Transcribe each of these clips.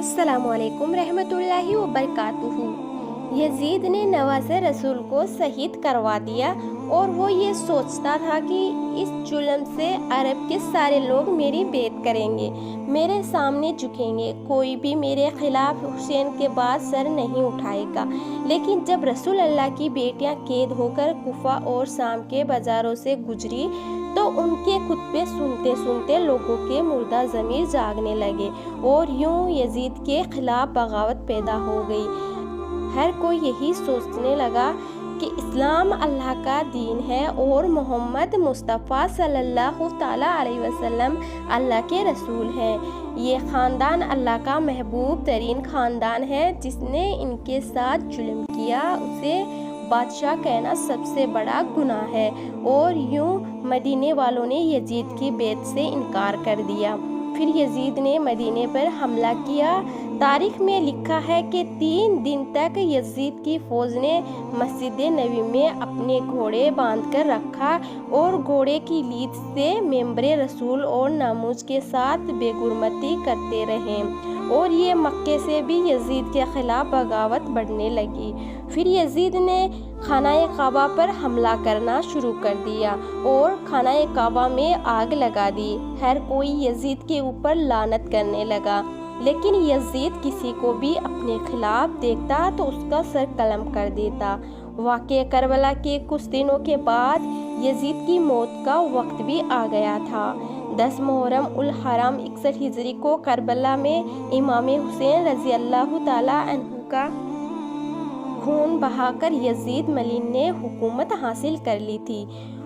अस्सलामु अलैकुम रहमतुल्लाहि व बरकातुहू। यजीद ने नवासे रसूल को शहीद करवा दिया और वो ये सोचता था कि इस जुल्म से अरब के सारे लोग मेरी बेत करेंगे, मेरे सामने झुकेंगे, कोई भी मेरे खिलाफ हुसैन के बाद सर नहीं उठाएगा। लेकिन जब रसूल अल्लाह की बेटियां कैद होकर कुफा और शाम के बाज़ारों से गुजरी तो उनके खुतबे सुनते सुनते लोगों के मुर्दा ज़मीर जागने लगे और यूं यजीद के खिलाफ बगावत पैदा हो गई। हर कोई यही सोचने लगा कि इस्लाम अल्लाह का दीन है और मोहम्मद मुस्तफ़ा सल्लल्लाहु ताला अलैहि वसल्लम अल्लाह के रसूल हैं। ये ख़ानदान अल्लाह का महबूब तरीन ख़ानदान है। जिसने इनके साथ जुल्म किया उसे बादशाह कहना सबसे बड़ा गुनाह है। और यूं मदीने वालों ने यजीद की बेत से इनकार कर दिया। फिर यजीद ने मदीने पर हमला किया। तारीख में लिखा है कि 3 दिन तक यजीद की फ़ौज ने मस्जिद नबी में अपने घोड़े बांधकर रखा और घोड़े की लीद से मेंबरे रसूल और नामूज के साथ बेगुरमती करते रहे। और ये मक्के से भी यजीद के ख़िलाफ़ बगावत बढ़ने लगी। फिर यजीद ने खानाए काबा पर हमला करना शुरू कर दिया और खानाए काबा में आग लगा दी। हर कोई यजीद के ऊपर लानत करने लगा, लेकिन यजीद किसी को भी अपने खिलाफ देखता तो उसका सर कलम कर देता। वाक़े करबला के कुछ दिनों के बाद यजीद की मौत का वक्त भी आ गया था। 10 मुहर्रम उल हराम 61 हिजरी को करबला में इमाम हुसैन रज़ी अल्लाह ताला अन्हु का खून बहाकर यजीद मलिन ने हुकूमत हासिल कर ली थी।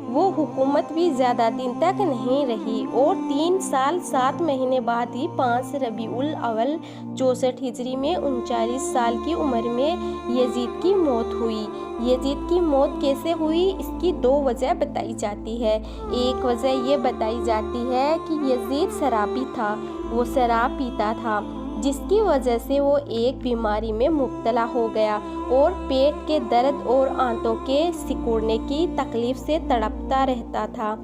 वो हुकूमत भी ज़्यादा दिन तक नहीं रही और 3 साल 7 महीने बाद ही 5 रबीउल अव्वल 64 हिजरी में 39 साल की उम्र में यजीद की मौत हुई। यजीद की मौत कैसे हुई, इसकी 2 वजह बताई जाती है। एक वजह ये बताई जाती है कि यजीद शराबी था, वो शराब पीता था, जिसकी वजह से वो एक बीमारी में मुब्तला हो गया और पेट के दर्द और आंतों के सिकुड़ने की तकलीफ से तड़पता रहता था।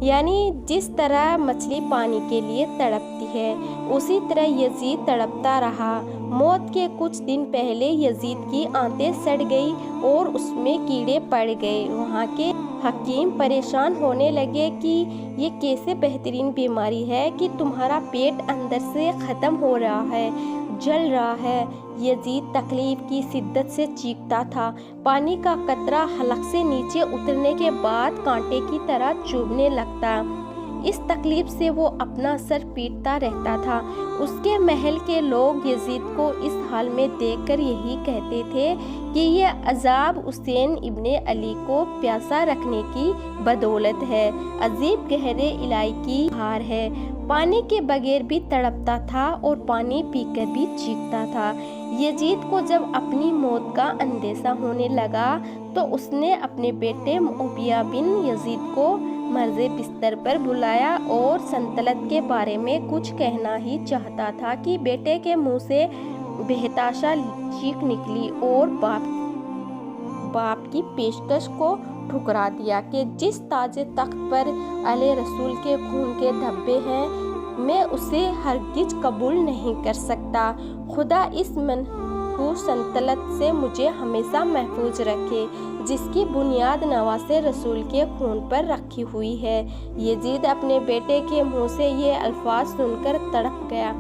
यानी जिस तरह मछली पानी के लिए तड़पती है, उसी तरह यजीद तड़पता रहा। मौत के कुछ दिन पहले यजीद की आंतें सड़ गई और उसमें कीड़े पड़ गए। वहाँ के हकीम परेशान होने लगे कि ये कैसे बेहतरीन बीमारी है कि तुम्हारा पेट अंदर से ख़त्म हो रहा है, जल रहा है। यजीद तकलीफ की शिद्दत से चीखता था। पानी का कतरा हलक से नीचे उतरने के बाद कांटे की तरह चुभने लगता। इस तकलीफ से वो अपना सर पीटता रहता था। उसके महल के लोग यजीद को इस हाल में देखकर यही कहते थे कि ये अजाब हुसैन इब्ने अली को प्यासा रखने की बदौलत है, अजीब गहरे इलाही की हार है। पानी के बगैर भी तड़पता था और पानी पीकर भी चीखता था। यजीद को जब अपनी मौत का अंदेशा होने लगा तो उसने अपने बेटे मुआविया बिन यजीद को मर्ज़े बिस्तर पर बुलाया और सल्तनत के बारे में कुछ कहना ही चाहता था कि बेटे के मुंह से बेहताशा चीख निकली और बाप की पेशकश को ठुकरा दिया कि जिस ताजे तख्त पर आले रसूल के खून के धब्बे हैं, मैं उसे हरगिज कबूल नहीं कर सकता। खुदा इस मनहूस सल्तनत से मुझे हमेशा महफूज रखे जिसकी बुनियाद नवासे रसूल के खून पर रखी हुई है। यजीद अपने बेटे के मुंह से ये अल्फाज सुनकर तड़प गया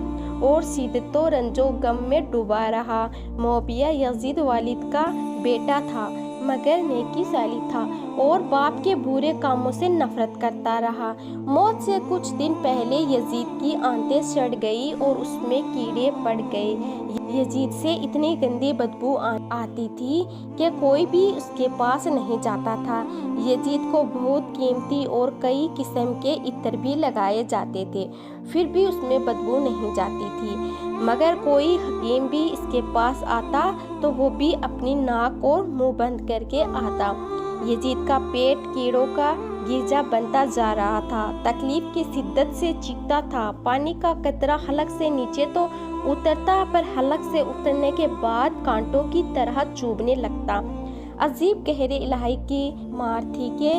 और शिद्दतो रंजो गम में डूबा रहा। मुआविया यजीद वालिद का बेटा था मगर नेकीसाली था और बाप के बुरे कामों से नफरत करता रहा। मौत से कुछ दिन पहले यजीद की आंतें सड़ गई और उसमें कीड़े पड़ गए। यजीद से इतनी गंदी बदबू आती थी कि कोई भी उसके पास नहीं जाता था। यजीद को बहुत कीमती और कई किस्म के इत्र भी लगाए जाते थे, फिर भी उसमें बदबू नहीं जाती थी। मगर कोई हकीम भी इसके पास आता तो वो भी अपनी नाक और मुंह बंद करके आता। यजीद का पेट कीड़ों का गिरजा बनता जा रहा था। तकलीफ की शिद्दत से चीखता था। पानी का कतरा हलक से नीचे तो उतरता पर हलक से उतरने के बाद कांटों की तरह चुभने लगता। अजीब गहरे इलाही की मार थी कि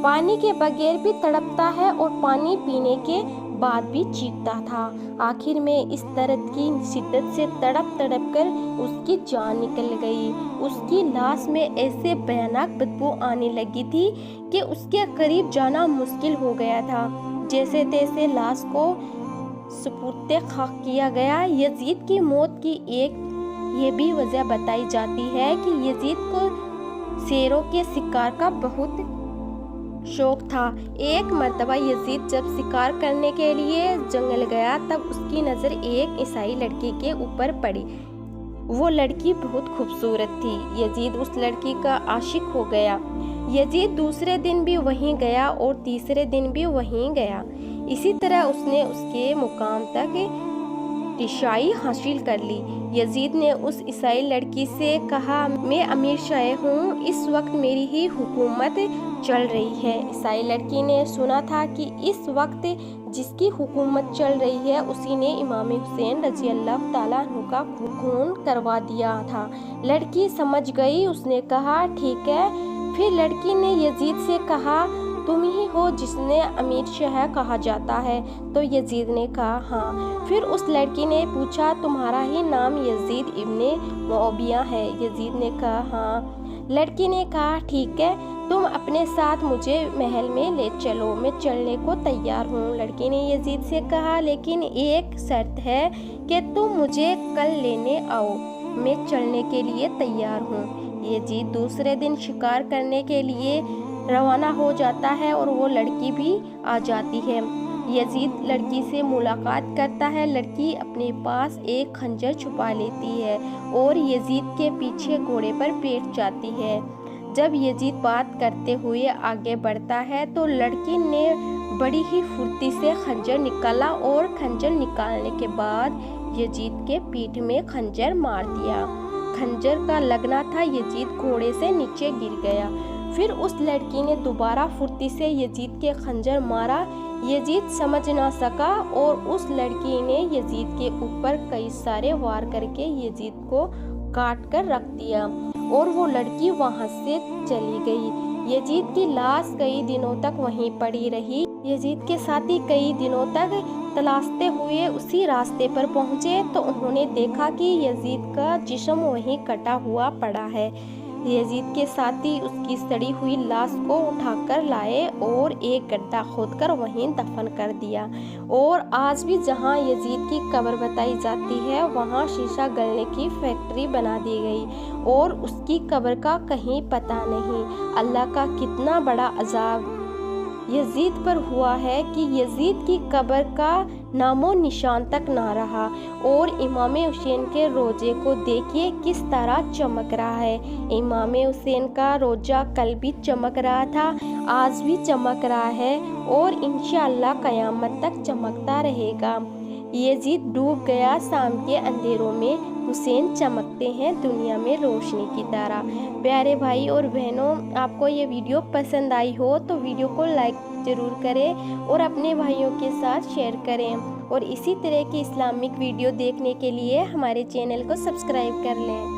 पानी के बगैर भी तड़पता है और पानी पीने के बाद भी चीखता था। आखिर में इस दर्द की शिद्दत से तड़प तड़प कर उसकी जान निकल गई। उसकी लाश में ऐसे भयानक बदबू आने लगी थी कि उसके करीब जाना मुश्किल हो गया था। जैसे तैसे लाश को सुपुर्दे खाक किया गया। यजीद की मौत की एक ये भी वजह बताई जाती है कि यजीद को शेरों के शिकार का बहुत शौक था। एक मर्तबा यजीद जब शिकार करने के लिए जंगल गया तब उसकी नज़र एक ईसाई लड़की के ऊपर पड़ी। वो लड़की बहुत खूबसूरत थी। यजीद उस लड़की का आशिक हो गया। यजीद दूसरे दिन भी वहीं गया और तीसरे दिन भी वहीं गया। इसी तरह उसने उसके मुकाम तक रिसाई हासिल कर ली। यजीद ने उस ईसाई लड़की से कहा, मैं अमीर शाह हूँ, इस वक्त मेरी ही हुकूमत चल रही है। ईसाई लड़की ने सुना था कि इस वक्त जिसकी हुकूमत चल रही है उसी ने इमाम हुसैन रजी अल्लाह ताला अन्हु का खून करवा दिया था। लड़की समझ गई। उसने कहा, ठीक है। फिर लड़की ने यजीद से कहा, तुम ही हो जिसने अमीर शाह कहा जाता है? तो यजीद ने कहा, हाँ। फिर उस लड़की ने पूछा, तुम्हारा ही नाम यजीद इब्ने मुआविया है? यजीद ने कहा, हाँ। लड़की ने कहा, ठीक है, तुम अपने साथ मुझे महल में ले चलो, मैं चलने को तैयार हूँ। लड़की ने यजीद से कहा, लेकिन एक शर्त है कि तुम मुझे कल लेने आओ, मैं चलने के लिए तैयार हूँ। यजीद दूसरे दिन शिकार करने के लिए रवाना हो जाता है और वो लड़की भी आ जाती है। यजीद लड़की से मुलाकात करता है। लड़की अपने पास एक खंजर छुपा लेती है और यजीद के पीछे घोड़े पर बैठ जाती है। जब यजीद बात करते हुए आगे बढ़ता है तो लड़की ने बड़ी ही फुर्ती से खंजर निकाला और खंजर निकालने के बाद यजीद के पीठ में खंजर मार दिया। खंजर का लगना था यजीद घोड़े से नीचे गिर गया। फिर उस लड़की ने दोबारा फुर्ती से यजीद के खंजर मारा। यजीद समझ ना सका और उस लड़की ने यजीद के ऊपर कई सारे वार करके यजीद को काट कर रख दिया और वो लड़की वहां से चली गई। यजीद की लाश कई दिनों तक वहीं पड़ी रही। यजीद के साथी कई दिनों तक तलाशते हुए उसी रास्ते पर पहुंचे तो उन्होंने देखा कि यजीद का जिस्म वहीं कटा हुआ पड़ा है। यजीद के साथी उसकी सड़ी हुई लाश को उठाकर लाए और एक गड्ढा खोदकर वहीं दफन कर दिया। और आज भी जहां यजीद की कब्र बताई जाती है वहां शीशा गलने की फैक्ट्री बना दी गई और उसकी कब्र का कहीं पता नहीं। अल्लाह का कितना बड़ा अजाब यजीद पर हुआ है कि यजीद की कब्र का नामो निशान तक ना रहा। और इमाम हुसैन के रोजे को देखिए किस तरह चमक रहा है। इमाम हुसैन का रोजा कल भी चमक रहा था, आज भी चमक रहा है और इंशाअल्लाह क़यामत तक चमकता रहेगा। यजीद डूब गया शाम के अंधेरों में, हुसैन चमकते हैं दुनिया में रोशनी की तरह। प्यारे भाई और बहनों, आपको ये वीडियो पसंद आई हो तो वीडियो को लाइक ज़रूर करें और अपने भाइयों के साथ शेयर करें और इसी तरह की इस्लामिक वीडियो देखने के लिए हमारे चैनल को सब्सक्राइब कर लें।